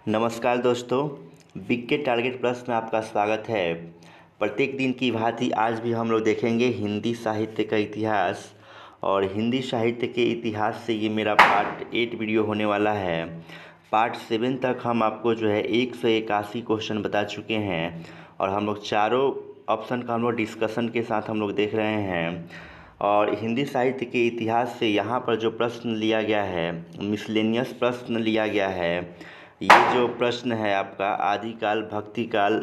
नमस्कार दोस्तों, बिग के टारगेट प्लस में आपका स्वागत है। प्रत्येक दिन की भांति आज भी हम लोग देखेंगे हिंदी साहित्य का इतिहास। और हिंदी साहित्य के इतिहास से ये मेरा पार्ट 8 वीडियो होने वाला है। पार्ट 7 तक हम आपको जो है 181 क्वेश्चन बता चुके हैं और हम लोग चारों ऑप्शन का हम लोग डिस्कशन के साथ हम लोग देख रहे हैं। और हिंदी साहित्य के इतिहास से यहाँ पर जो प्रश्न लिया गया है, मिसलेनियस प्रश्न लिया गया है। ये जो प्रश्न है आपका आदिकाल, भक्तिकाल,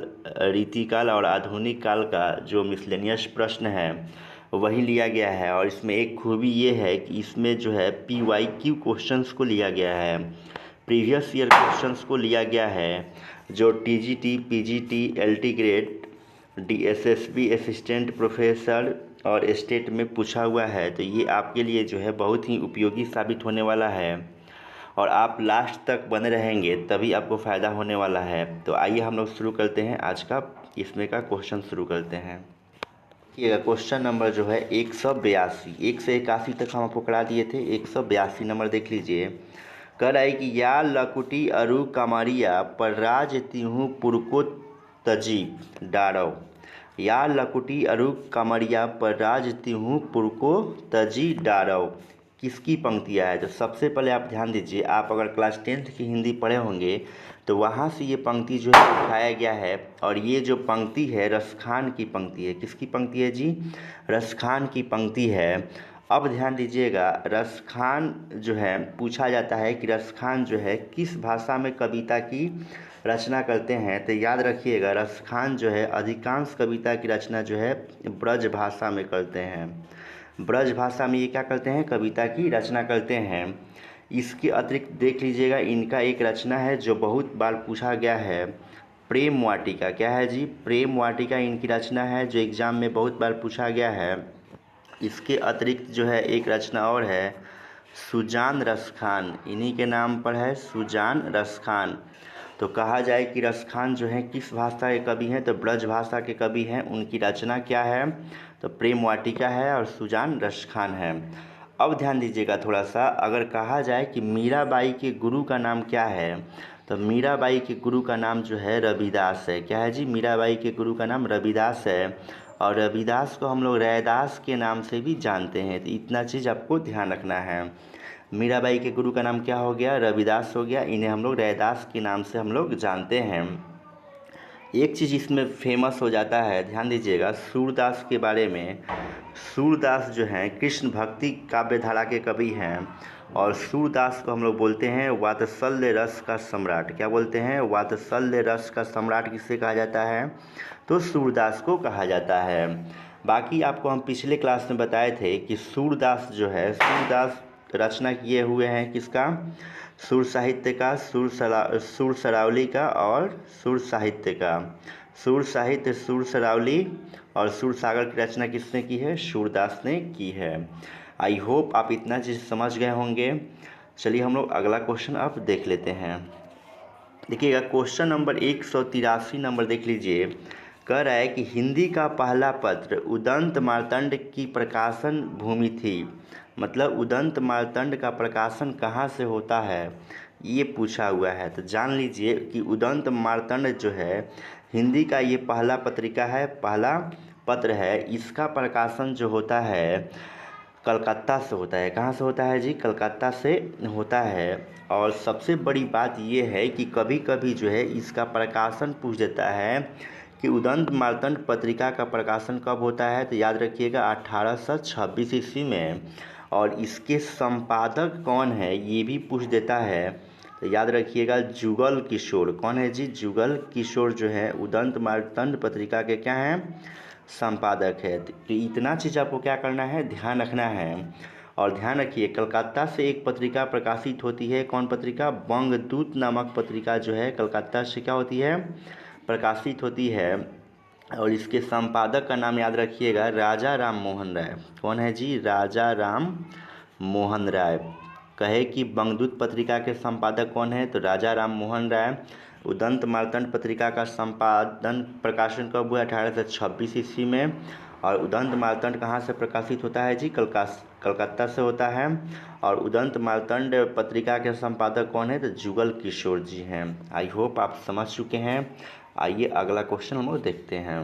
रीतिकाल और आधुनिक काल का जो मिसलेनियस प्रश्न है वही लिया गया है। और इसमें एक खूबी ये है कि इसमें जो है PYQ क्वेश्चंस को लिया गया है, प्रीवियस ईयर क्वेश्चंस को लिया गया है, जो TGT, PGT, LT grade, DSSB assistant professor और स्टेट में पूछा हुआ है। तो ये आपके लिए जो है बहुत ही उपयोगी साबित होने वाला है और आप लास्ट तक बने रहेंगे तभी आपको फ़ायदा होने वाला है। तो आइए हम लोग शुरू करते हैं आज का इसमें का क्वेश्चन शुरू करते हैं। देखिएगा क्वेश्चन नंबर जो है 182, 181 तक हम आपको करा दिए थे। 182 नंबर देख लीजिए। कह रहा है कि या लकुटी अरु कमरिया पर राज तिहु पुरको तजी डारव। या लकुटी अरु कमरिया पर राज तिहु पुरको तजी डारव किसकी पंक्तियाँ है। तो सबसे पहले आप ध्यान दीजिए, आप अगर क्लास 10th की हिंदी पढ़े होंगे तो वहाँ से ये पंक्ति जो है उठाया गया है। और ये जो पंक्ति है रसखान की पंक्ति है। किसकी पंक्ति है जी? रसखान की पंक्ति है। अब ध्यान दीजिएगा, रसखान जो है पूछा जाता है कि रसखान जो है किस भाषा में कविता की रचना करते हैं। तो याद रखिएगा, रसखान जो है अधिकांश कविता की रचना जो है ब्रज भाषा में करते हैं। ब्रज भाषा में ये क्या करते हैं? कविता की रचना करते हैं। इसके अतिरिक्त देख लीजिएगा, इनका एक रचना है जो बहुत बार पूछा गया है, प्रेम वाटिका। क्या है जी? प्रेम वाटिका इनकी रचना है जो एग्ज़ाम में बहुत बार पूछा गया है। इसके अतिरिक्त जो है एक रचना और है, सुजान रसखान, इन्हीं के नाम पर है, सुजान रसखान। तो कहा जाए कि रसखान जो है किस भाषा के कवि हैं? तो ब्रज भाषा के कवि हैं। उनकी रचना क्या है? तो प्रेम वाटिका है और सुजान रसखान है। अब ध्यान दीजिएगा थोड़ा सा, अगर कहा जाए कि मीराबाई के गुरु का नाम क्या है, तो मीराबाई के गुरु का नाम जो है रविदास है। क्या है जी? मीराबाई के गुरु का नाम रविदास है। और रविदास को हम लोग रैदास के नाम से भी जानते हैं। तो इतना चीज़ आपको ध्यान रखना है। मीराबाई के गुरु का नाम क्या हो गया? रविदास हो गया। इन्हें हम लोग रैदास के नाम से हम लोग जानते हैं। एक चीज़ इसमें फेमस हो जाता है, ध्यान दीजिएगा, सूरदास के बारे में। सूरदास जो हैं कृष्ण भक्ति काव्य धारा के कवि हैं। और सूरदास को हम लोग बोलते हैं वात्सल्य रस का सम्राट। क्या बोलते हैं? वात्सल्य रस का सम्राट किससे कहा जाता है? तो सूरदास को कहा जाता है। बाकी आपको हम पिछले क्लास में बताए थे कि सूरदास जो है, सूरदास रचना किए हुए हैं किसका? सुर साहित्य का, सुर सरावली का और सुर साहित्य का। सुर साहित्य, सुर सरावली और सुर सागर की रचना किसने की है? सूरदास ने की है। आई होप आप इतना चीज़ समझ गए होंगे। चलिए हम लोग अगला क्वेश्चन अब देख लेते हैं। देखिएगा क्वेश्चन नंबर 183 नंबर देख लीजिए। कह रहा है कि हिंदी का पहला पत्र उदंत मार्तंड की प्रकाशन भूमि थी। मतलब उदंत मार्तंड का प्रकाशन कहाँ से होता है, ये पूछा हुआ है। तो जान लीजिए कि उदंत मार्तंड जो है हिंदी का ये पहला पत्रिका है, पहला पत्र है। इसका प्रकाशन जो होता है कलकत्ता से होता है। कहाँ से होता है जी? कलकत्ता से होता है। और सबसे बड़ी बात ये है कि कभी कभी जो है इसका प्रकाशन पूछ देता है कि उदंत मार्तंड पत्रिका का प्रकाशन कब होता है। तो याद रखिएगा 1826 ईस्वी में। और इसके संपादक कौन है ये भी पूछ देता है। तो याद रखिएगा जुगल किशोर। कौन है जी? जुगल किशोर जो है उदंत मार्तंड पत्रिका के क्या हैं? संपादक है। तो इतना चीज़ आपको क्या करना है? ध्यान रखना है। और ध्यान रखिए कलकत्ता से एक पत्रिका प्रकाशित होती है। कौन पत्रिका? बंगदूत नामक पत्रिका जो है कलकत्ता से क्या होती है? प्रकाशित होती है। और इसके संपादक का नाम याद रखिएगा राजा राम मोहन राय। कौन है जी? राजा राम मोहन राय। कहे कि बंगदूत पत्रिका के संपादक कौन है? तो राजा राम मोहन राय। उदंत मार्तंड पत्रिका का संपादन प्रकाशन कब हुआ? 1826 ईस्वी में। और उदंत मार्तंड कहाँ से प्रकाशित होता है जी? कलकत्ता से होता है। और उदंत मार्तंड पत्रिका के संपादक कौन है? तो जुगल किशोर जी हैं। आई होप आप समझ चुके हैं। आइए अगला क्वेश्चन हम लोग देखते हैं।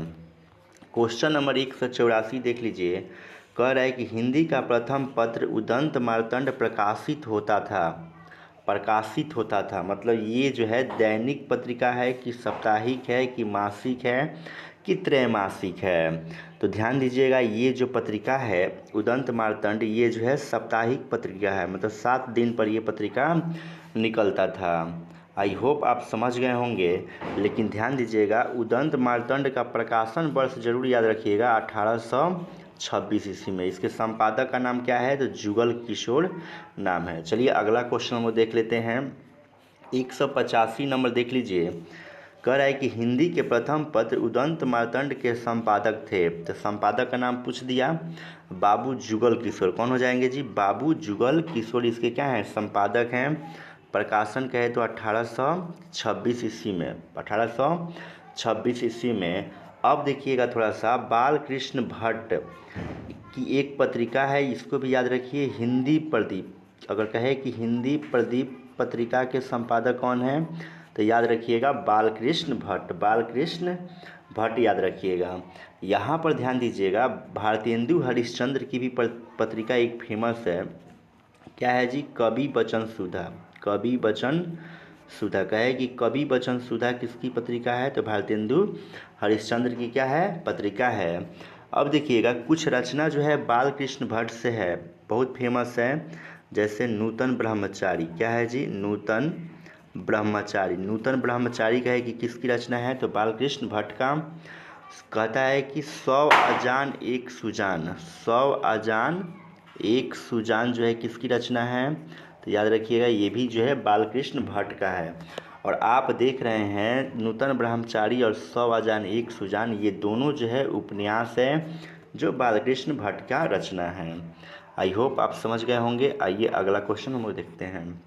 क्वेश्चन नंबर 184 देख लीजिए। कह रहा है कि हिंदी का प्रथम पत्र उदंत मार्तंड प्रकाशित होता था। मतलब ये जो है दैनिक पत्रिका है कि साप्ताहिक है कि मासिक है कि त्रैमासिक है? तो ध्यान दीजिएगा, ये जो पत्रिका है उदंत मार्तंड, ये जो है साप्ताहिक पत्रिका है, मतलब 7 दिन पर ये पत्रिका निकलता था। आई होप आप समझ गए होंगे। लेकिन ध्यान दीजिएगा, उदंत मार्तंड का प्रकाशन वर्ष जरूर याद रखिएगा, 1826 ईस्वी में। इसके संपादक का नाम क्या है? तो जुगल किशोर नाम है। चलिए अगला क्वेश्चन हम देख लेते हैं। 185 नंबर देख लीजिए। कह रहा है कि हिंदी के प्रथम पत्र उदंत मार्तंड के संपादक थे। तो संपादक का नाम पूछ दिया, बाबू जुगल किशोर। कौन हो जाएंगे जी? बाबू जुगल किशोर इसके क्या हैं? संपादक हैं। प्रकाशन कहे तो 1826 ईस्वी में, 1826 ईस्वी में। अब देखिएगा थोड़ा सा, बालकृष्ण भट्ट की एक पत्रिका है, इसको भी याद रखिए, हिंदी प्रदीप। अगर कहे कि हिंदी प्रदीप पत्रिका के संपादक कौन है? तो याद रखिएगा बालकृष्ण भट्ट याद रखिएगा। यहाँ पर ध्यान दीजिएगा, भारतेंदु हरिश्चंद्र की भी पत्रिका एक फेमस है। क्या है जी? कवि वचन सुधा। कहे कि कवि वचन सुधा किसकी पत्रिका है? तो भारतेंदु हरिश्चंद्र की क्या है? पत्रिका है। अब देखिएगा, कुछ रचना जो है बालकृष्ण भट्ट से है, बहुत फेमस है। जैसे नूतन ब्रह्मचारी। क्या है जी? नूतन ब्रह्मचारी कहे कि किसकी रचना है? तो बालकृष्ण भट्ट का। कहता है कि 100 अजान एक सुजान जो है किसकी रचना है? तो याद रखिएगा, ये भी जो है बालकृष्ण भट्ट का है। और आप देख रहे हैं नूतन ब्रह्मचारी और 100 अजान एक सुजान, ये दोनों जो है उपन्यास है जो बालकृष्ण भट्ट का रचना है। आई होप आप समझ गए होंगे। आइए अगला क्वेश्चन हम लोग देखते हैं।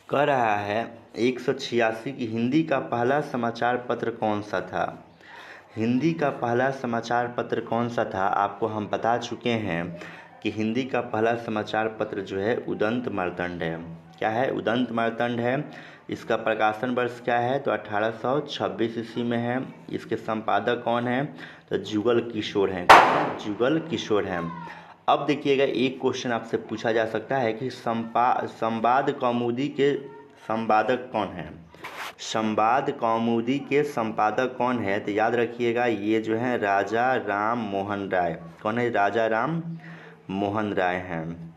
कह रहा है 186 की हिंदी का पहला समाचार पत्र कौन सा था? हिंदी का पहला समाचार पत्र कौन सा था? आपको हम बता चुके हैं कि हिंदी का पहला समाचार पत्र जो है उदंत मार्तंड है। क्या है? उदंत मार्तंड है। इसका प्रकाशन वर्ष क्या है? तो 1826 ईस्वी में है। इसके संपादक कौन है? तो जुगल किशोर हैं। जुगल किशोर हैं। अब देखिएगा, एक क्वेश्चन आपसे पूछा जा सकता है कि संवाद कौमुदी के संपादक कौन है? संवाद कौमुदी के संपादक कौन है? तो याद रखिएगा, ये जो है राजा राम मोहन राय। कौन है? राजा राम मोहन राय हैं।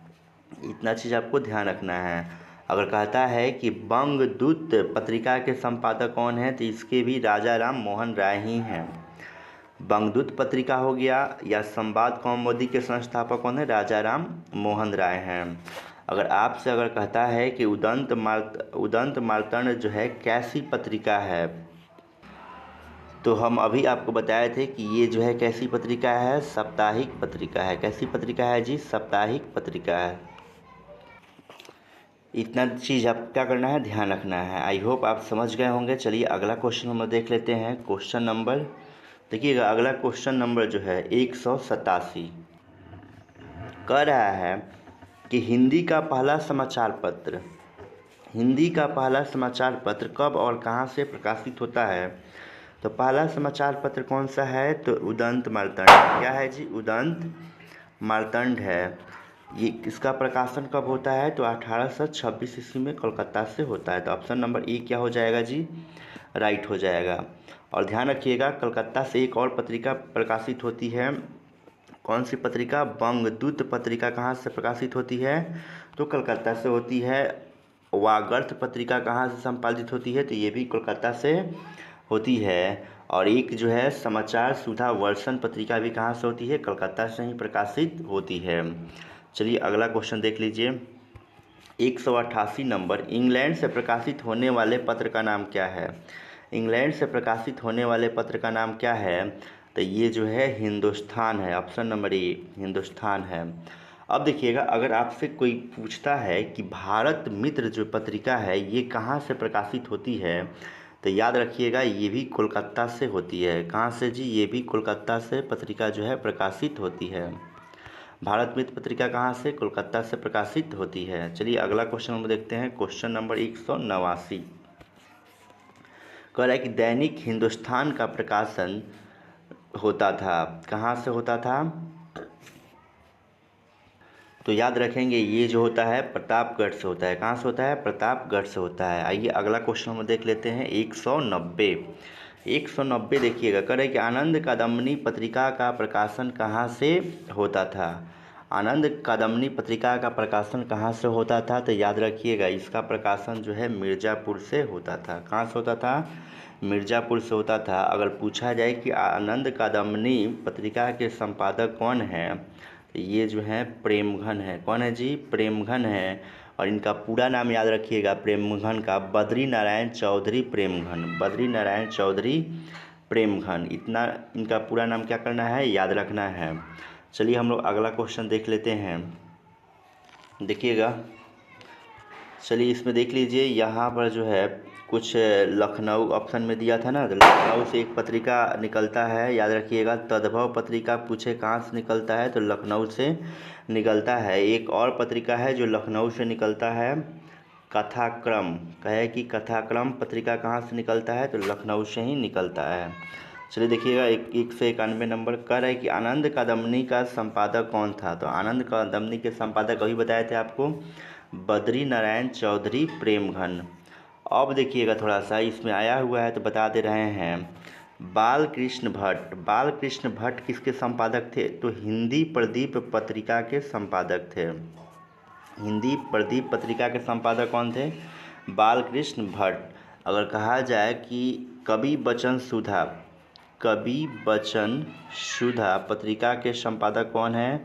इतना चीज़ आपको ध्यान रखना है। अगर कहता है कि बंगदूत पत्रिका के संपादक कौन है? तो इसके भी राजा राम मोहन राय ही हैं। बंगदूत पत्रिका हो गया, या संवाद कौमुदी के संस्थापक कौन है? राजा राम मोहन राय हैं। अगर आपसे कहता है कि उदंत मार्तंड जो है कैसी पत्रिका है, तो हम अभी आपको बताए थे कि ये जो है कैसी पत्रिका है? साप्ताहिक पत्रिका है। कैसी पत्रिका है जी? साप्ताहिक पत्रिका है। इतना चीज़ आप क्या करना है? ध्यान रखना है। आई होप आप समझ गए होंगे। चलिए अगला क्वेश्चन हम देख लेते हैं। क्वेश्चन नंबर देखिएगा, अगला क्वेश्चन नंबर जो है 187 कह रहा है कि हिंदी का पहला समाचार पत्र कब और कहाँ से प्रकाशित होता है? तो पहला समाचार पत्र कौन सा है? तो उदंत मार्तंड। क्या है जी? उदंत मार्तंड है। ये इसका प्रकाशन कब होता है? तो 1826 ईस्वी में कलकत्ता से होता है। तो ऑप्शन नंबर ए क्या हो जाएगा जी? राइट हो जाएगा। और ध्यान रखिएगा, कलकत्ता से एक और पत्रिका प्रकाशित होती है। कौन सी पत्रिका? बंगदूत पत्रिका। कहाँ से प्रकाशित होती है? तो कलकत्ता से होती है। वागर्थ पत्रिका कहाँ से संपादित होती है? तो ये भी कोलकाता से होती है। और एक जो है समाचार सुधा वर्षन पत्रिका भी कहाँ से होती है? कलकत्ता से ही प्रकाशित होती है। चलिए अगला क्वेश्चन देख लीजिए। 188 नंबर, इंग्लैंड से प्रकाशित होने वाले पत्र का नाम क्या है? इंग्लैंड से प्रकाशित होने वाले पत्र का नाम क्या है? तो ये जो है हिंदुस्तान है। ऑप्शन नंबर ए हिंदुस्तान है। अब देखिएगा, अगर आपसे कोई पूछता है कि भारत मित्र जो पत्रिका है ये कहाँ से प्रकाशित होती है, तो याद रखिएगा ये भी कोलकाता से होती है। कहाँ से जी? ये भी कोलकाता से पत्रिका जो है प्रकाशित होती है। भारत मित्र पत्रिका कहाँ से? कोलकाता से प्रकाशित होती है। चलिए अगला क्वेश्चन हम देखते हैं, क्वेश्चन नंबर 189। कह रहा है कि दैनिक हिंदुस्तान का प्रकाशन होता था, कहाँ से होता था? तो याद रखेंगे ये जो होता है प्रतापगढ़ से होता है। कहाँ से होता है? प्रतापगढ़ से होता है। आइए अगला क्वेश्चन हम देख लेते हैं, 190। 190 देखिएगा, कह रहे कि आनंद कादम्बनी पत्रिका का प्रकाशन कहाँ से होता था? आनंद कादम्बनी पत्रिका का प्रकाशन कहाँ से होता था? तो याद रखिएगा इसका प्रकाशन जो है मिर्ज़ापुर से होता था। कहाँ से होता था? मिर्ज़ापुर से होता था। अगर पूछा जाए कि आनंद कादम्बनी पत्रिका के संपादक कौन हैं, तो ये जो है प्रेमघन है। कौन है जी? प्रेमघन है। और इनका पूरा नाम याद रखिएगा प्रेमघन का, बद्री नारायण चौधरी प्रेमघन, बद्री नारायण चौधरी प्रेमघन। इतना इनका पूरा नाम क्या करना है? याद रखना है। चलिए हम लोग अगला क्वेश्चन देख लेते हैं, देखिएगा। चलिए इसमें देख लीजिए, यहाँ पर जो है कुछ लखनऊ ऑप्शन में दिया था ना, तो लखनऊ से एक पत्रिका निकलता है, याद रखिएगा। तद्भव पत्रिका पूछे कहाँ से निकलता है, तो लखनऊ से निकलता है। एक और पत्रिका है जो लखनऊ से निकलता है, कथाक्रम। कहे कि कथाक्रम पत्रिका कहाँ से निकलता है, तो लखनऊ से ही निकलता है। चलिए देखिएगा, 191 नंबर कर है कि आनंद कादम्बनी का संपादक कौन था? तो आनंद कादम्बनी के संपादक अभी बताए थे आपको, बद्री नारायण चौधरी प्रेमघन। अब देखिएगा थोड़ा सा इसमें आया हुआ है तो बता दे रहे हैं, बालकृष्ण भट्ट। बालकृष्ण भट्ट किसके संपादक थे? तो हिंदी प्रदीप पत्रिका के संपादक थे। हिंदी प्रदीप पत्रिका के संपादक कौन थे? बालकृष्ण भट्ट। अगर कहा जाए कि कवि वचन सुधा, कवि वचन सुधा पत्रिका के संपादक कौन है?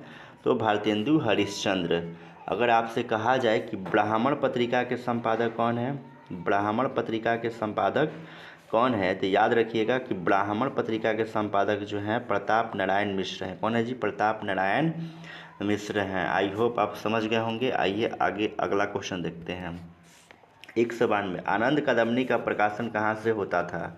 तो भारतेंदु हरिश्चंद्र। अगर आपसे कहा जाए कि ब्राह्मण पत्रिका के संपादक कौन है? ब्राह्मण पत्रिका के संपादक कौन है? तो याद रखिएगा कि ब्राह्मण पत्रिका के संपादक जो हैं प्रताप नारायण मिश्र हैं। कौन है जी? प्रताप नारायण मिश्र हैं। आई होप आप समझ गए होंगे। आइए आगे अगला क्वेश्चन देखते हैं, 192। आनंद कादम्बनी का प्रकाशन कहाँ से होता था?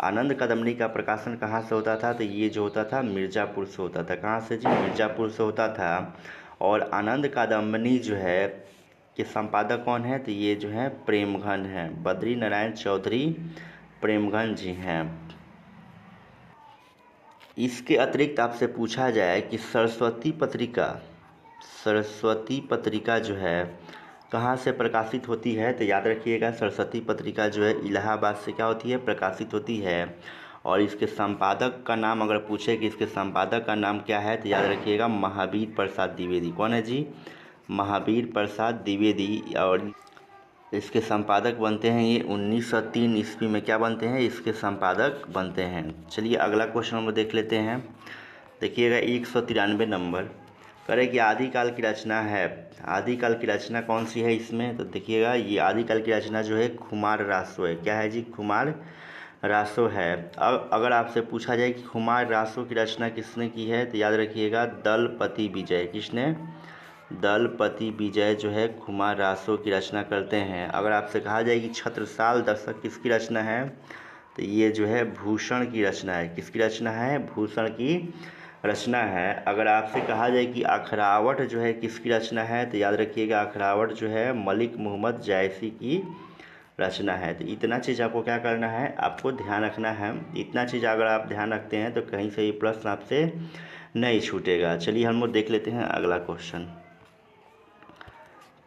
आनंद कादम्बनी का प्रकाशन कहाँ से होता था? तो ये जो होता था मिर्ज़ापुर से होता था। कहाँ से जी? मिर्ज़ापुर से होता था। और आनंद कादम्बनी जो है के संपादक कौन है? तो ये जो है प्रेमघन है, बद्री नारायण चौधरी प्रेमघन जी हैं। इसके अतिरिक्त आपसे पूछा जाए कि सरस्वती पत्रिका, सरस्वती पत्रिका जो है कहाँ से प्रकाशित होती है? तो याद रखिएगा सरस्वती पत्रिका जो है इलाहाबाद से क्या होती है? प्रकाशित होती है। और इसके संपादक का नाम अगर पूछे कि इसके संपादक का नाम क्या है, तो याद रखिएगा महावीर प्रसाद द्विवेदी। कौन है जी? महावीर प्रसाद द्विवेदी। और इसके संपादक बनते हैं ये 1903 ईस्वी में क्या बनते हैं? इसके संपादक बनते हैं। चलिए अगला क्वेश्चन हम देख लेते हैं, देखिएगा 193 नंबर। करें कि आदिकाल की रचना है, आदिकाल की रचना कौन सी है इसमें? तो देखिएगा ये आदिकाल की रचना जो है खुमार रासो है। क्या है जी? खुमार रासो है। अब अगर आपसे पूछा जाए कि खुमार रासो की रचना किसने की है, तो याद रखिएगा दलपति विजय। किसने? दलपति विजय जो है खुमार रासो की रचना करते हैं। अगर आपसे कहा जाए कि छत्रसाल दशक किसकी रचना है, तो ये जो है भूषण की रचना है। किसकी रचना है? भूषण की रचना है। अगर आपसे कहा जाए कि अखरावट जो है किसकी रचना है, तो याद रखिएगा अखरावट जो है मलिक मोहम्मद जायसी की रचना है। तो इतना चीज़ आपको क्या करना है? आपको ध्यान रखना है। इतना चीज़ अगर आप ध्यान रखते हैं तो कहीं से ये प्रश्न आपसे नहीं छूटेगा। चलिए हम लोग देख लेते हैं अगला क्वेश्चन।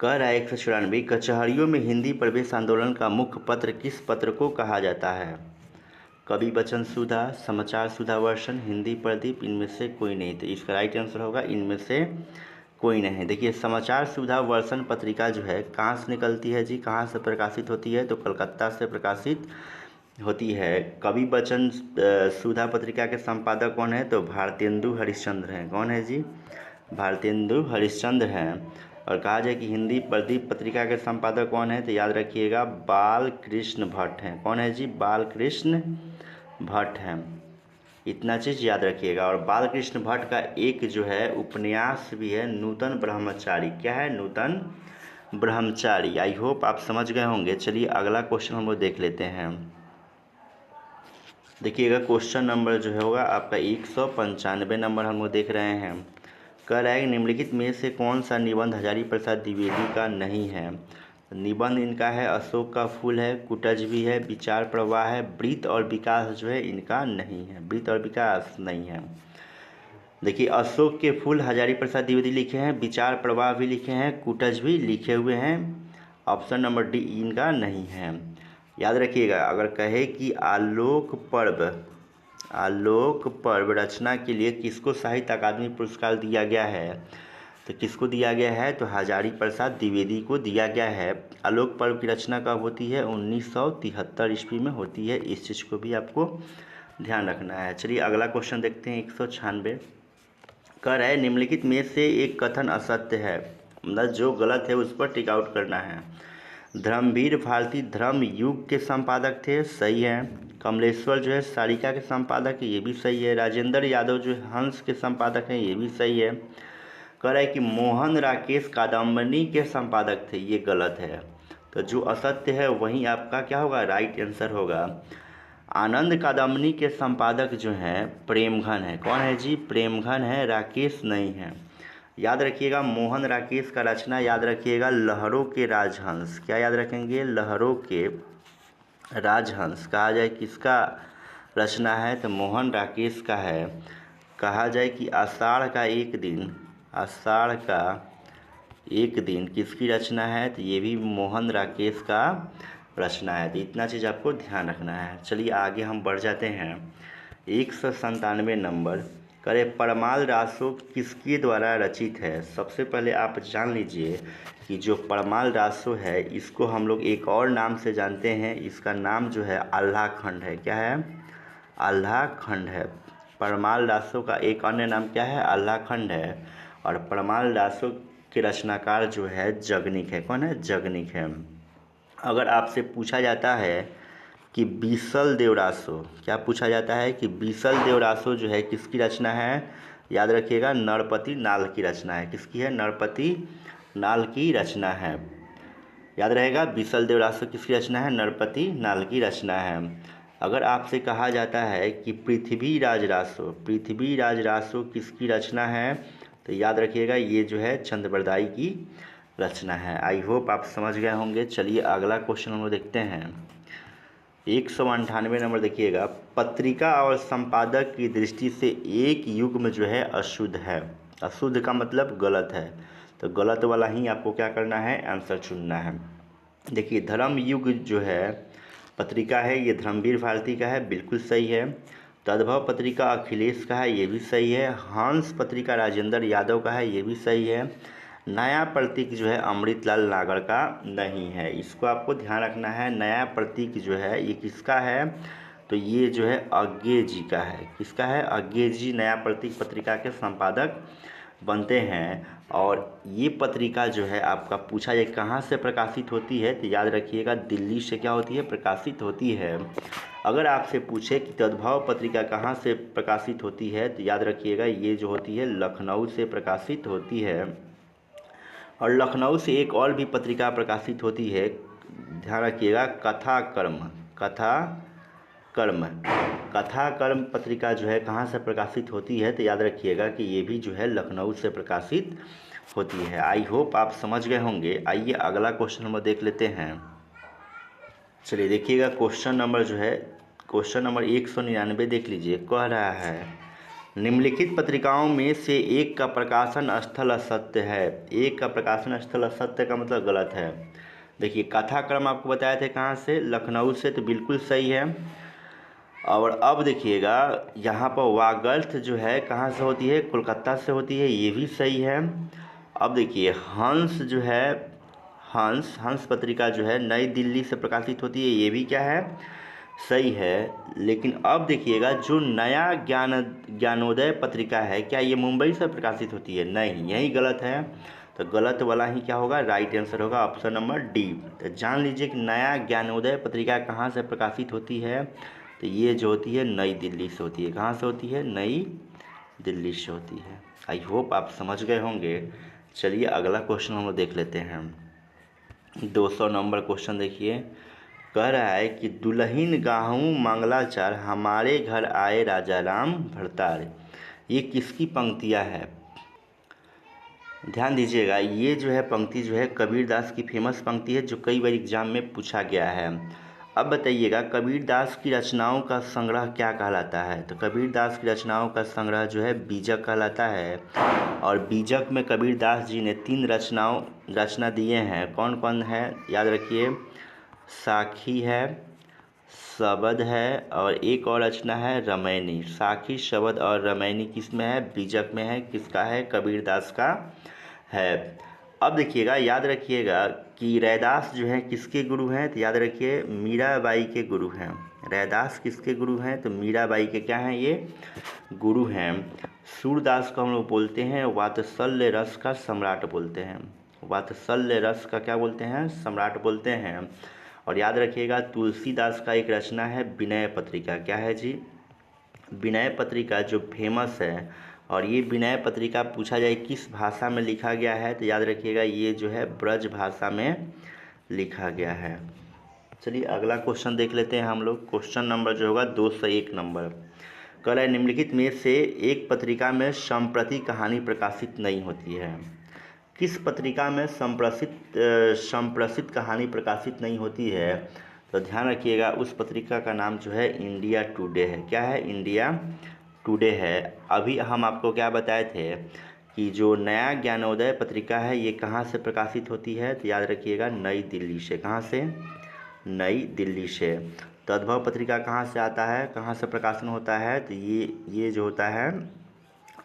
कह रहा है 194, कचहरियों में हिंदी प्रवेश आंदोलन का मुख्य पत्र किस पत्र को कहा जाता है? कवि वचन सुधा, समाचार सुधा वर्षन, हिंदी प्रदीप, इनमें से कोई नहीं। तो इसका राइट आंसर होगा इनमें से कोई नहीं। देखिए समाचार सुधा वर्षन पत्रिका जो है कहाँ से निकलती है जी? कहाँ से प्रकाशित होती है? तो कलकत्ता से प्रकाशित होती है। कवि वचन सुधा पत्रिका के संपादक कौन है? तो भारतेंदु हरिश्चंद्र हैं। कौन है जी? भारतेंदु हरिश्चंद्र हैं। और कहा जाए कि हिंदी प्रदीप पत्रिका के संपादक कौन है, तो याद रखिएगा बालकृष्ण भट्ट हैं। कौन है जी? बालकृष्ण भट्ट हैं। इतना चीज़ याद रखिएगा। और बालकृष्ण भट्ट का एक जो है उपन्यास भी है, नूतन ब्रह्मचारी। क्या है? नूतन ब्रह्मचारी। आई होप आप समझ गए होंगे। चलिए अगला क्वेश्चन हम लोग देख लेते हैं, देखिएगा क्वेश्चन नंबर जो है होगा आपका 195 नंबर हम लोग देख रहे हैं। कह रहा है कि निम्नलिखित में से कौन सा निबंध हजारी प्रसाद द्विवेदी का नहीं है। निबंध इनका है अशोक का फूल है, कुटज भी है, विचार प्रवाह है, वृत्त और विकास जो है इनका नहीं है। वृत्त और विकास नहीं है। देखिए अशोक के फूल हजारी प्रसाद द्विवेदी लिखे हैं, विचार प्रवाह भी लिखे हैं, कुटज भी लिखे हुए हैं। ऑप्शन नंबर डी इनका नहीं है। याद रखिएगा, अगर कहे कि आलोक पर्व रचना के लिए किसको साहित्य अकादमी पुरस्कार दिया गया है, तो किसको दिया गया है, तो हजारी प्रसाद द्विवेदी को दिया गया है। आलोक पर्व की रचना कब होती है, 1973 ईस्वी में होती है। इस चीज़ को भी आपको ध्यान रखना है। चलिए अगला क्वेश्चन देखते हैं। 196 कह रहा है निम्नलिखित में से एक कथन असत्य है, मतलब जो गलत है उस पर टिक आउट करना है। धर्मवीर भारती धर्म युग के संपादक थे, सही है। कमलेश्वर जो है सारिका के संपादक है, ये भी सही है। राजेंद्र यादव जो हंस के संपादक हैं, ये भी सही है। कह रहा है कि मोहन राकेश कादम्बनी के संपादक थे, ये गलत है। तो जो असत्य है वही आपका क्या होगा, राइट आंसर होगा। आनंद कादम्बनी के संपादक जो हैं प्रेमघन है। कौन है जी, प्रेमघन है, राकेश नहीं है। याद रखिएगा मोहन राकेश का रचना याद रखिएगा लहरों के राजहंस। क्या याद रखेंगे, लहरों के राजहंस कहा जाए किसका रचना है, तो मोहन राकेश का है। कहा जाए कि आषाढ़ का एक दिन किसकी रचना है, तो ये भी मोहन राकेश का रचना है। तो इतना चीज़ आपको ध्यान रखना है। चलिए आगे हम बढ़ जाते हैं। 197 नंबर करे परमाल रासो किसके द्वारा रचित है। सबसे पहले आप जान लीजिए कि जो परमाल रासो है इसको हम लोग एक और नाम से जानते हैं। इसका नाम जो है आल्हा खंड है। क्या है, आल्हा खंड है। परमाल रासो का एक अन्य नाम क्या है, आल्हा खंड है। और परमाल रासो के रचनाकार जो है जगनिक है। कौन है, जगनिक है। अगर आपसे पूछा जाता है कि बीसल देवरासो, क्या पूछा जाता है कि बीसल देवरासो जो है किसकी रचना है, याद रखिएगा नरपति नाल की रचना है। किसकी है, नरपति नाल की रचना है। याद रहेगा बीसल देवरासो किसकी रचना है, नरपति नाल की रचना है। अगर आपसे कहा जाता है कि पृथ्वीराज रासो किसकी रचना है, तो याद रखिएगा ये जो है चंद्रबरदाई की रचना है। आई होप आप समझ गए होंगे। चलिए अगला क्वेश्चन हम लोग देखते हैं। 198 नंबर देखिएगा, पत्रिका और संपादक की दृष्टि से एक युग्म जो है अशुद्ध है। अशुद्ध का मतलब गलत है, तो गलत वाला ही आपको क्या करना है, आंसर चुनना है। देखिए धर्म युग जो है पत्रिका है, ये धर्मवीर भारती का है, बिल्कुल सही है। तद्भव पत्रिका अखिलेश का है, ये भी सही है। हंस पत्रिका राजेंद्र यादव का है, ये भी सही है। नया प्रतीक जो है अमृतलाल नागर का नहीं है। इसको आपको ध्यान रखना है। नया प्रतीक जो है ये किसका है, तो ये जो है अज्ञे जी का है। किसका है, अज्ञे जी नया प्रतीक पत्रिका के संपादक बनते हैं। और ये पत्रिका जो है आपका पूछा जाए कहाँ से प्रकाशित होती है, तो याद रखिएगा दिल्ली से क्या होती है, प्रकाशित होती है। अगर आपसे पूछे कि तद्भव पत्रिका कहाँ से प्रकाशित होती है, तो याद रखिएगा ये जो होती है लखनऊ से प्रकाशित होती है। और लखनऊ से एक और भी पत्रिका प्रकाशित होती है, ध्यान रखिएगा कथा कर्म पत्रिका जो है कहाँ से प्रकाशित होती है, तो याद रखिएगा कि ये भी जो है लखनऊ से प्रकाशित होती है। आई होप आप समझ गए होंगे। आइए अगला क्वेश्चन हम देख लेते हैं। चलिए देखिएगा क्वेश्चन नंबर 199 देख लीजिए। कह रहा है निम्नलिखित पत्रिकाओं में से एक का प्रकाशन स्थल असत्य है। एक का प्रकाशन स्थल असत्य का मतलब गलत है। देखिए कथा क्रम आपको बताए थे कहाँ से, लखनऊ से, तो बिल्कुल सही है। और अब देखिएगा यहाँ पर वागर्थ जो है कहाँ से होती है, कोलकाता से होती है, ये भी सही है। अब देखिए हंस जो है हंस पत्रिका जो है नई दिल्ली से प्रकाशित होती है, ये भी क्या है, सही है। लेकिन अब देखिएगा जो नया ज्ञानोदय पत्रिका है, क्या ये मुंबई से प्रकाशित होती है, नहीं, यही गलत है। तो गलत वाला ही क्या होगा, राइट आंसर होगा ऑप्शन नंबर डी। तो जान लीजिए कि नया ज्ञानोदय पत्रिका कहाँ से प्रकाशित होती है, तो ये जो होती है नई दिल्ली से होती है। कहाँ से होती है, नई दिल्ली से होती है। आई होप आप समझ गए होंगे। चलिए अगला क्वेश्चन हम लोग देख लेते हैं। 200 नंबर क्वेश्चन देखिए। कह रहा है कि दुल्हिन गाहूँ मंगलाचार हमारे घर आए राजा राम भरतार, ये किसकी पंक्तियाँ है। ध्यान दीजिएगा, ये जो है पंक्ति जो है कबीरदास की फेमस पंक्ति है जो कई बार एग्जाम में पूछा गया है। अब बताइएगा कबीरदास की रचनाओं का संग्रह क्या कहलाता है? तो कबीरदास की रचनाओं का संग्रह जो है बीजक कहलाता है। और बीजक में कबीरदास जी ने 3 रचना दिए हैं। कौन कौन है याद रखिए, साखी है, शबद है और एक और रचना है रमैनी। साखी, शबद और रमैनी किस में है? बीजक में है। किसका है? कबीरदास का है। अब देखिएगा, याद रखिएगा कि रैदास जो है किसके गुरु हैं? तो याद रखिए मीराबाई के गुरु हैं। रैदास किसके गुरु हैं? तो मीराबाई के क्या हैं? ये गुरु हैं। सूरदास को हम लोग बोलते हैं वात्सल्य रस का सम्राट बोलते हैं। वात्सल्य रस का क्या बोलते हैं? सम्राट बोलते हैं। और याद रखिएगा तुलसीदास का एक रचना है विनय पत्रिका। क्या है जी? विनय पत्रिका जो फेमस है। और ये विनय पत्रिका पूछा जाए किस भाषा में लिखा गया है? तो याद रखिएगा ये जो है ब्रज भाषा में लिखा गया है। चलिए अगला क्वेश्चन देख लेते हैं हम लोग। क्वेश्चन नंबर जो होगा 201 नंबर। कह रहा है निम्नलिखित में से एक पत्रिका में संप्रति कहानी प्रकाशित नहीं होती है। किस पत्रिका में संप्रसिद्ध कहानी प्रकाशित नहीं होती है? तो ध्यान रखिएगा उस पत्रिका का नाम जो है इंडिया टुडे है। क्या है? इंडिया टुडे है। अभी हम आपको क्या बताए थे कि जो नया ज्ञानोदय पत्रिका है ये कहाँ से प्रकाशित होती है? तो याद रखिएगा नई दिल्ली से। कहाँ से? नई दिल्ली से। तद्भव पत्रिका कहाँ से आता है? कहाँ से प्रकाशन होता है? तो ये जो होता है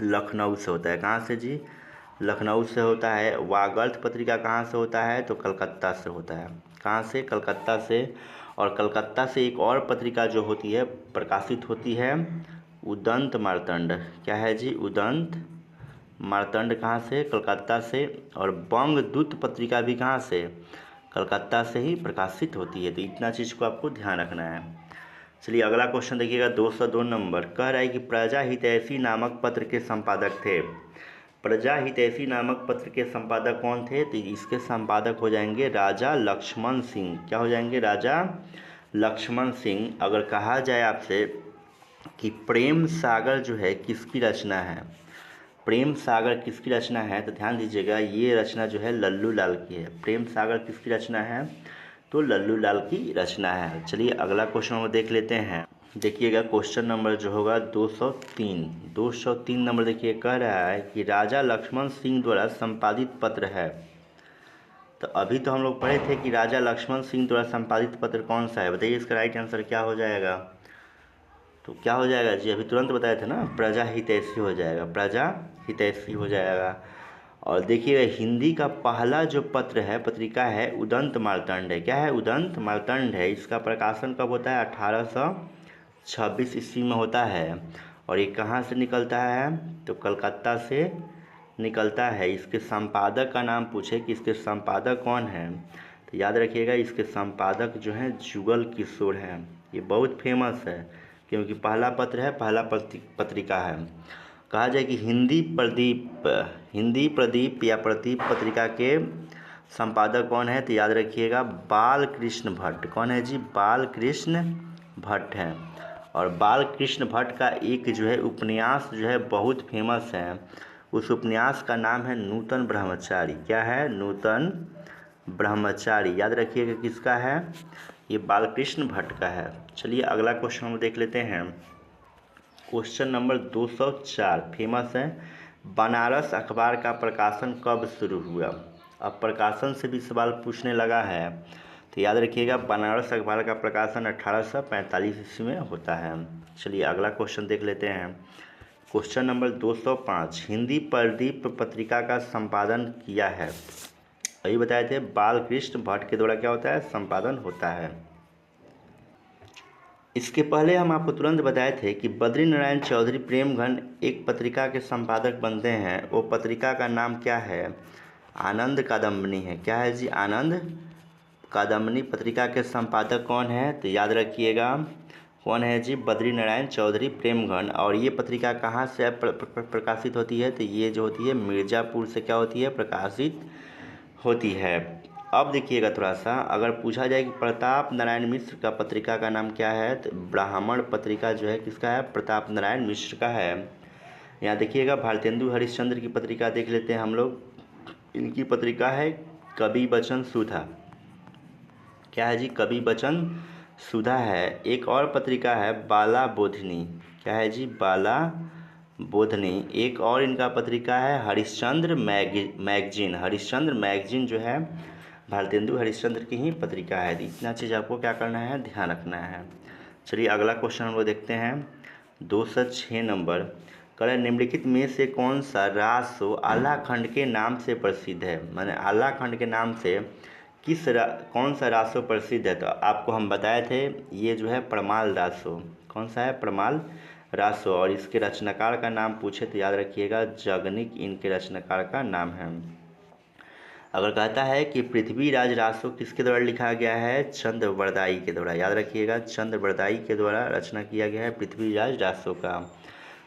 लखनऊ से होता है। कहाँ से जी? लखनऊ से होता है। वागर्थ पत्रिका कहाँ से होता है? तो कलकत्ता से होता है। कहाँ से? कलकत्ता से। और कलकत्ता से एक और पत्रिका जो होती है प्रकाशित होती है उदंत मार्तंड। क्या है जी? उदंत मार्तंड कहाँ से? कलकत्ता से। और बंगदूत पत्रिका भी कहाँ से? कलकत्ता से ही प्रकाशित होती है। तो इतना चीज़ को आपको ध्यान रखना है। चलिए अगला क्वेश्चन देखिएगा 202 नंबर। कह रहा है कि प्रजा हितैषी नामक पत्र के संपादक थे। प्रजा हितैषी नामक पत्र के संपादक कौन थे? तो इसके संपादक हो जाएंगे राजा लक्ष्मण सिंह। क्या हो जाएंगे? राजा लक्ष्मण सिंह। अगर कहा जाए आपसे कि प्रेम सागर जो है किसकी रचना है? प्रेम सागर किसकी रचना है? तो ध्यान दीजिएगा ये रचना जो है लल्लू लाल की है। प्रेम सागर किसकी रचना है? तो लल्लू लाल की रचना है। चलिए अगला क्वेश्चन हम देख लेते हैं। देखिएगा क्वेश्चन नंबर जो होगा 203 नंबर। देखिए कह रहा है कि राजा लक्ष्मण सिंह द्वारा संपादित पत्र है। तो अभी तो हम लोग पढ़े थे कि राजा लक्ष्मण सिंह द्वारा संपादित पत्र कौन सा है? बताइए इसका राइट आंसर क्या हो जाएगा? तो क्या हो जाएगा जी? अभी तुरंत बताए थे ना, प्रजा हितैषी हो जाएगा। प्रजा हितैषी हो जाएगा। और देखिए हिंदी का पहला जो पत्र है, पत्रिका है उदंत मार्तंड है। क्या है? उदंत मार्तंड है। इसका प्रकाशन कब होता है? 1826 ईस्वी में होता है। और ये कहाँ से निकलता है? तो कलकत्ता से निकलता है। इसके संपादक का नाम पूछे कि इसके संपादक कौन है? तो याद रखिएगा इसके संपादक जो हैं जुगल किशोर हैं। ये बहुत फेमस है क्योंकि पहला पत्र है, पहला पत्रिका है। कहा जाए कि हिंदी प्रदीप या प्रदीप पत्रिका के संपादक कौन है? तो याद रखिएगा बालकृष्ण भट्ट। कौन है जी? बालकृष्ण भट्ट हैं। और बालकृष्ण भट्ट का एक जो है उपन्यास जो है बहुत फेमस है। उस उपन्यास का नाम है नूतन ब्रह्मचारी। क्या है? नूतन ब्रह्मचारी। याद रखिएगा किसका है? ये बालकृष्ण भट्ट का है। चलिए अगला क्वेश्चन हम देख लेते हैं। क्वेश्चन नंबर 204 फेमस है। बनारस अखबार का प्रकाशन कब शुरू हुआ? अब प्रकाशन से भी सवाल पूछने लगा है। तो याद रखिएगा बनारस अखबार का प्रकाशन 1845 ईस्वी में होता है। चलिए अगला क्वेश्चन देख लेते हैं। क्वेश्चन नंबर 205 हिंदी प्रदीप पत्रिका का संपादन किया है। अभी बताए थे बालकृष्ण भट्ट के द्वारा क्या होता है? संपादन होता है। इसके पहले हम आपको तुरंत बताए थे कि बद्री नारायण चौधरी प्रेमघन एक पत्रिका के संपादक बनते हैं। वो पत्रिका का नाम क्या है? आनंद कादम्बनी है। क्या है जी? आनंद कादम्बनी पत्रिका के संपादक कौन है? तो याद रखिएगा कौन है जी? बद्री नारायण चौधरी प्रेमघन। और ये पत्रिका कहाँ से प्रकाशित होती है? तो ये जो होती है मिर्ज़ापुर से क्या होती है? प्रकाशित होती है। अब देखिएगा थोड़ा सा, अगर पूछा जाए कि प्रताप नारायण मिश्र का पत्रिका का नाम क्या है? तो ब्राह्मण पत्रिका जो है किसका है? प्रताप नारायण मिश्र का है। यहाँ देखिएगा भारतेंदु हरिश्चंद्र की पत्रिका देख लेते हैं हम लोग। इनकी पत्रिका है कवि वचन सुधा। क्या है जी? कवि वचन सुधा है। एक और पत्रिका है बाला बोधिनी। क्या है जी? बाला बोधनी। एक और इनका पत्रिका है हरिश्चंद्र मैगजीन। हरिश्चंद्र मैगजीन जो है भारतेंदु हरिश्चंद्र की ही पत्रिका है। इतना चीज़ आपको क्या करना है, ध्यान रखना है। चलिए अगला क्वेश्चन हम लोग देखते हैं 206 नंबर। करें निम्नलिखित में से कौन सा रासो आलाखंड के नाम से प्रसिद्ध है? माने आलाखंड के नाम से कौन सा रासो प्रसिद्ध है? तो आपको हम बताए थे ये जो है परमाल रासो। कौन सा है? परमाल रासो। और इसके रचनाकार का नाम पूछे तो याद रखिएगा जगनिक इनके रचनाकार का नाम है। अगर कहता है कि पृथ्वीराज रासो किसके द्वारा लिखा गया है? चंद्रबरदाई के द्वारा। याद रखिएगा चंद्रबरदाई के द्वारा रचना किया गया है पृथ्वीराज रासो का।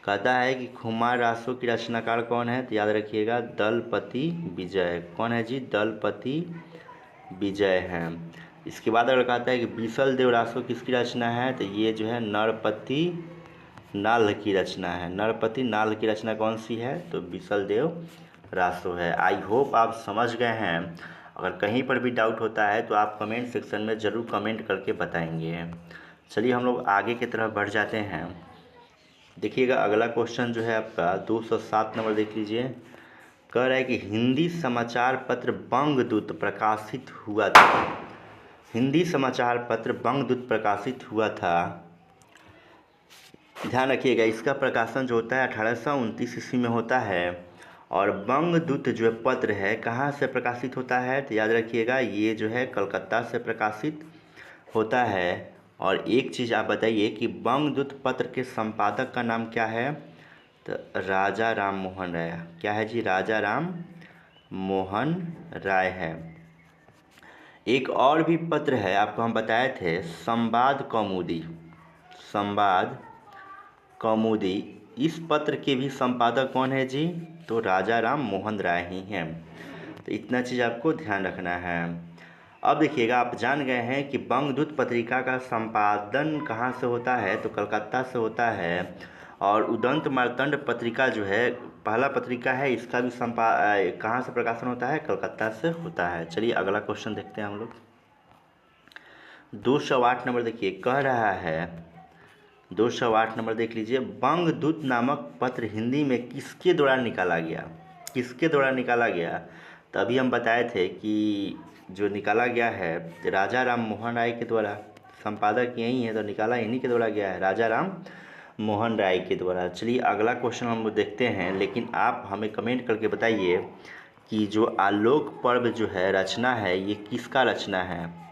कहता है कि खुमार रासो की रचनाकार कौन है? तो याद रखिएगा दलपति विजय। कौन है जी? दलपति विजय है। इसके बाद अगर कहता है कि बीसल देव रासो किसकी रचना है? तो ये जो है नरपति नाल की रचना है। नरपति नाल की रचना कौन सी है? तो बीसल देव रासो है। आई होप आप समझ गए हैं। अगर कहीं पर भी डाउट होता है तो आप कमेंट सेक्शन में ज़रूर कमेंट करके बताएंगे। चलिए हम लोग आगे की तरफ बढ़ जाते हैं। देखिएगा अगला क्वेश्चन जो है आपका 207 नंबर देख लीजिए। कह रहा है कि हिंदी समाचार पत्र बंगदूत प्रकाशित हुआ था। हिंदी समाचार पत्र बंगदूत प्रकाशित हुआ था। ध्यान रखिएगा इसका प्रकाशन जो होता है 1829 ईस्वी में होता है। और बंगदूत जो पत्र है कहाँ से प्रकाशित होता है? तो याद रखिएगा ये जो है कलकत्ता से प्रकाशित होता है। और एक चीज़ आप बताइए कि बंगदूत पत्र के संपादक का नाम क्या है? तो राजा राम मोहन राय। क्या है जी? राजा राम मोहन राय है। एक और भी पत्र है आपको हम बताए थे संवाद कौमुदी। संवाद कौमुदी। इस पत्र के भी संपादक कौन है जी? तो राजा राम मोहन राय ही हैं। तो इतना चीज़ आपको ध्यान रखना है। अब देखिएगा आप जान गए हैं कि बंगदूत पत्रिका का संपादन कहाँ से होता है? तो कलकत्ता से होता है। और उदंत मार्तंड पत्रिका जो है पहला पत्रिका है, इसका भी कहाँ से प्रकाशन होता है? कलकत्ता से होता है। चलिए अगला क्वेश्चन देखते हैं हम लोग। 208 नंबर देखिए कह रहा है 208 नंबर देख लीजिए। बंगदूत नामक पत्र हिंदी में किसके द्वारा निकाला गया? किसके द्वारा निकाला गया? तो अभी हम बताए थे कि जो निकाला गया है राजा राम मोहन राय के द्वारा। संपादक यही है तो निकाला इन्हीं के द्वारा गया है, राजा राम मोहन राय के द्वारा। चलिए अगला क्वेश्चन हम देखते हैं। लेकिन आप हमें कमेंट करके बताइए कि जो आलोक पर्व जो है रचना है ये किसका रचना है?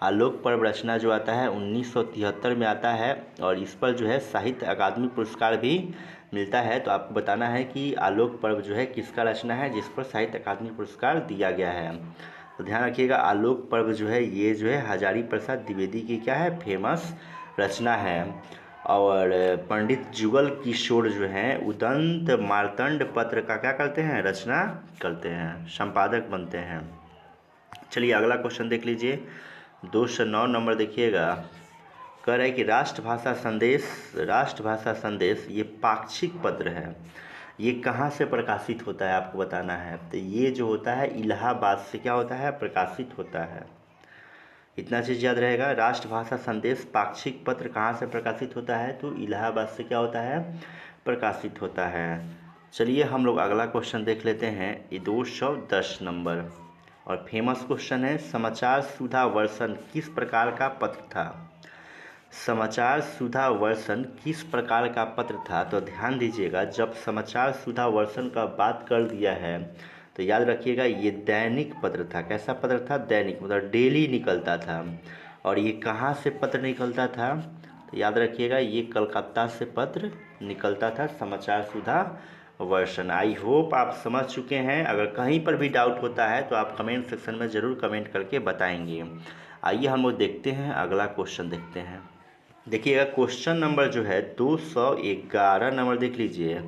आलोक पर्व रचना जो आता है 1973 में आता है। और इस पर जो है साहित्य अकादमी पुरस्कार भी मिलता है। तो आपको बताना है कि आलोक पर्व जो है किसका रचना है जिस पर साहित्य अकादमी पुरस्कार दिया गया है। तो ध्यान रखिएगा आलोक पर्व जो है ये जो है हजारी प्रसाद द्विवेदी की क्या है? फेमस रचना है। और पंडित जुगल किशोर जो हैं उदंत मार्तंड पत्र का क्या करते हैं? रचना करते हैं, संपादक बनते हैं। चलिए अगला क्वेश्चन देख लीजिए 209 नंबर देखिएगा। कह रहा है कि राष्ट्रभाषा संदेश ये पाक्षिक पत्र है। ये कहाँ से प्रकाशित होता है आपको बताना है। तो ये जो होता है इलाहाबाद से क्या होता है? प्रकाशित होता है। इतना चीज़ याद रहेगा। राष्ट्रभाषा संदेश पाक्षिक पत्र कहाँ से प्रकाशित होता है? तो इलाहाबाद से क्या होता है? प्रकाशित होता है। चलिए हम लोग अगला क्वेश्चन देख लेते हैं ये 210 नंबर। और फेमस क्वेश्चन है समाचार सुधा वर्षन किस प्रकार का पत्र था? समाचार सुधा वर्षन किस प्रकार का पत्र था? तो ध्यान दीजिएगा जब समाचार सुधा वर्षन का बात कर दिया है तो याद रखिएगा ये दैनिक पत्र था। कैसा पत्र था? दैनिक, मतलब डेली निकलता था। और ये कहाँ से पत्र निकलता था? तो याद रखिएगा ये कलकत्ता से पत्र निकलता था समाचार सुधा वर्षन। आई होप आप समझ चुके हैं। अगर कहीं पर भी डाउट होता है तो आप कमेंट सेक्शन में ज़रूर कमेंट करके बताएंगे। आइए हम लोग देखते हैं अगला क्वेश्चन देखते हैं। देखिएगा क्वेश्चन नंबर जो है 211 नंबर देख लीजिए।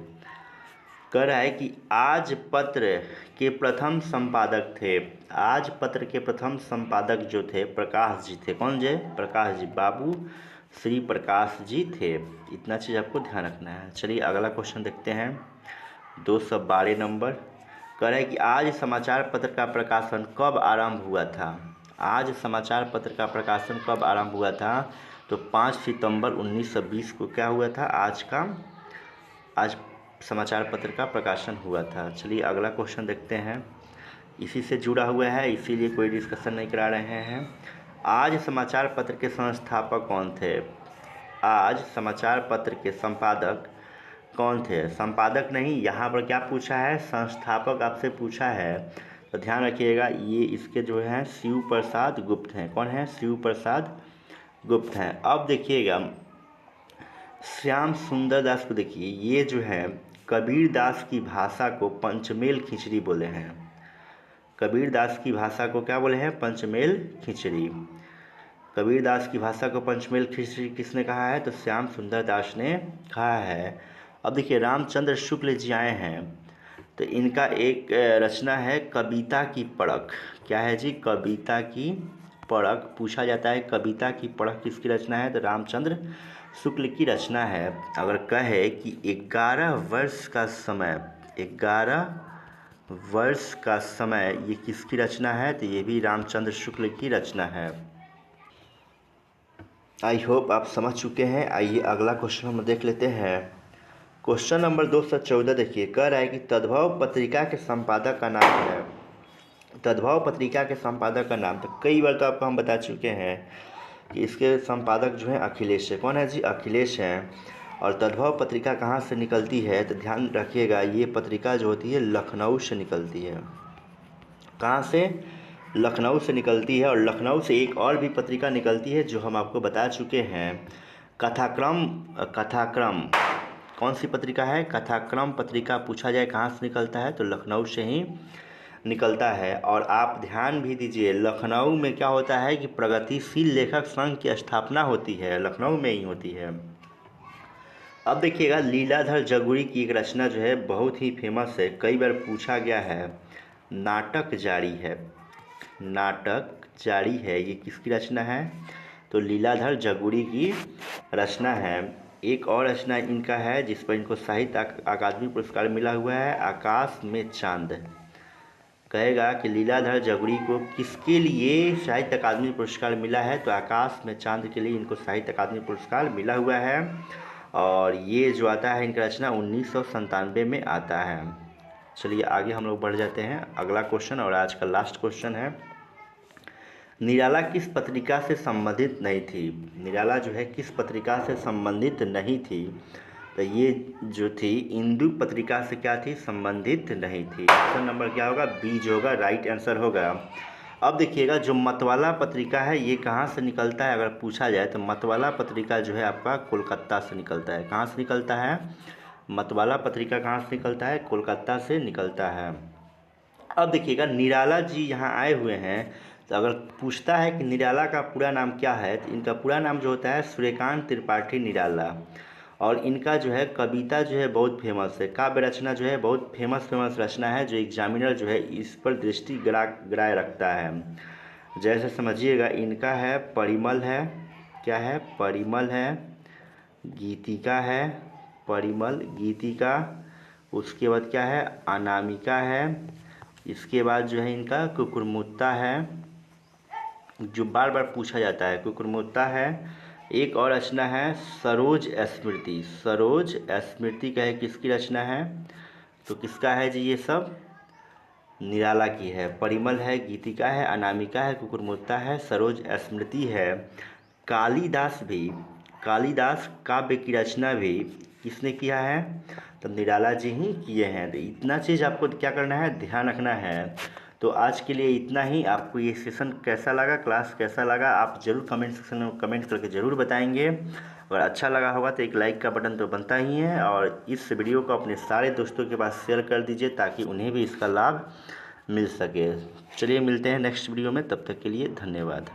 कह रहा है कि आज पत्र के प्रथम संपादक थे। आज पत्र के प्रथम संपादक जो थे प्रकाश जी थे। कौन जी? प्रकाश जी, बाबू श्री प्रकाश जी थे। इतना चीज़ आपको ध्यान रखना है। चलिए अगला क्वेश्चन देखते हैं 212 नंबर। कह रहा है कि आज समाचार पत्र का प्रकाशन कब आरंभ हुआ था। आज समाचार पत्र का प्रकाशन कब आरंभ हुआ था, तो 5 सितंबर 1920 को क्या हुआ था, आज समाचार पत्र का प्रकाशन हुआ था। चलिए अगला क्वेश्चन देखते हैं, इसी से जुड़ा हुआ है, इसीलिए कोई डिस्कशन नहीं करा रहे हैं। आज समाचार पत्र के संस्थापक कौन थे। आज समाचार पत्र के संपादक कौन थे। संपादक नहीं, यहाँ पर क्या पूछा है, संस्थापक आपसे पूछा है, तो ध्यान रखिएगा ये इसके जो हैं शिव प्रसाद गुप्त हैं। कौन है, शिव प्रसाद गुप्त हैं। अब देखिएगा श्याम सुंदर दास को देखिए, ये जो है कबीर दास की भाषा को पंचमेल खिचड़ी बोले हैं। कबीर दास की भाषा को क्या बोले हैं, पंचमेल खिचड़ी। कबीर दास की भाषा को पंचमेल खिचड़ी किसने कहा है, तो श्याम सुंदर दास ने कहा है। अब देखिए रामचंद्र शुक्ल जी आए हैं, तो इनका एक रचना है कविता की पढ़क। क्या है जी, कविता की पढ़क। पूछा जाता है कविता की पढ़क किसकी रचना है, तो रामचंद्र शुक्ल की रचना है। अगर कहे कि 11 वर्ष का समय, 11 वर्ष का समय ये किसकी रचना है, तो ये भी रामचंद्र शुक्ल की रचना है। आई होप आप समझ चुके हैं। आइए अगला क्वेश्चन हम देख लेते हैं। क्वेश्चन नंबर 214 देखिए, कह रहा है कि तद्भव पत्रिका के संपादक का नाम है। तद्भव पत्रिका के संपादक का नाम, तो कई बार तो आपको हम बता चुके हैं कि इसके संपादक जो हैं अखिलेश है। कौन है जी, अखिलेश हैं। और तद्भव पत्रिका कहाँ से निकलती है, तो ध्यान रखिएगा ये पत्रिका जो होती है लखनऊ से निकलती है। कहाँ से, लखनऊ से निकलती है। और लखनऊ से एक और भी पत्रिका निकलती है जो हम आपको बता चुके हैं, कथाक्रम। कौन सी पत्रिका है, कथाक्रम पत्रिका। पूछा जाए कहाँ से निकलता है, तो लखनऊ से ही निकलता है। और आप ध्यान भी दीजिए लखनऊ में क्या होता है कि प्रगतिशील लेखक संघ की स्थापना होती है, लखनऊ में ही होती है। अब देखिएगा लीलाधर जगुड़ी की एक रचना जो है बहुत ही फेमस है, कई बार पूछा गया है, नाटक जारी है। नाटक जारी है, ये किसकी रचना है, तो लीलाधर जगुड़ी की रचना है। एक और रचना इनका है जिस पर इनको साहित्य अकादमी पुरस्कार मिला हुआ है, आकाश में चांद। कहेगा कि लीलाधर जगुड़ी को किसके लिए साहित्य अकादमी पुरस्कार मिला है, तो आकाश में चांद के लिए इनको साहित्य अकादमी पुरस्कार मिला हुआ है। और ये जो आता है इनका रचना 1997 में आता है। चलिए आगे हम लोग बढ़ जाते हैं। अगला क्वेश्चन और आज का लास्ट क्वेश्चन है, निराला किस पत्रिका से संबंधित नहीं थी। निराला जो है किस पत्रिका से संबंधित नहीं थी, तो ये जो थी इंदु पत्रिका से क्या थी, संबंधित नहीं थी। ऑप्शन नंबर क्या होगा, बी जो होगा राइट आंसर होगा। अब देखिएगा जो मतवाला पत्रिका है ये कहाँ से निकलता है, अगर पूछा जाए तो मतवाला पत्रिका जो है आपका कोलकाता से निकलता है। कहाँ से निकलता है, मतवाला पत्रिका कहाँ से निकलता है, कोलकाता से निकलता है। अब देखिएगा निराला जी यहाँ आए हुए हैं, तो अगर पूछता है कि निराला का पूरा नाम क्या है, तो इनका पूरा नाम जो होता है सूर्यकांत त्रिपाठी निराला। और इनका जो है कविता जो है बहुत फेमस है, काव्य रचना जो है बहुत फेमस रचना है, जो एग्जामिनर जो है इस पर दृष्टि ग्राह्य रखता है। जैसे समझिएगा इनका है परिमल है, क्या है, परिमल है, गीतिका है, परिमल गीतिका, उसके बाद क्या है, अनामिका है, इसके बाद जो है इनका कुकुरमुत्ता है, जो बार बार पूछा जाता है, कुकुरमुत्ता है। एक और रचना है सरोज स्मृति। सरोज स्मृति का है किसकी रचना है, तो किसका है जी, ये सब निराला की है। परिमल है, गीतिका है, अनामिका है, कुकुरमुत्ता है, सरोज स्मृति है। कालिदास काव्य की रचना भी किसने किया है, तो निराला जी ही किए हैं। तो इतना चीज़ आपको क्या करना है, ध्यान रखना है। तो आज के लिए इतना ही। आपको ये सेशन कैसा लगा, क्लास कैसा लगा, आप ज़रूर कमेंट सेक्शन में कमेंट करके ज़रूर बताएंगे। अगर अच्छा लगा होगा तो एक लाइक का बटन तो बनता ही है, और इस वीडियो को अपने सारे दोस्तों के पास शेयर कर दीजिए ताकि उन्हें भी इसका लाभ मिल सके। चलिए मिलते हैं नेक्स्ट वीडियो में, तब तक के लिए धन्यवाद।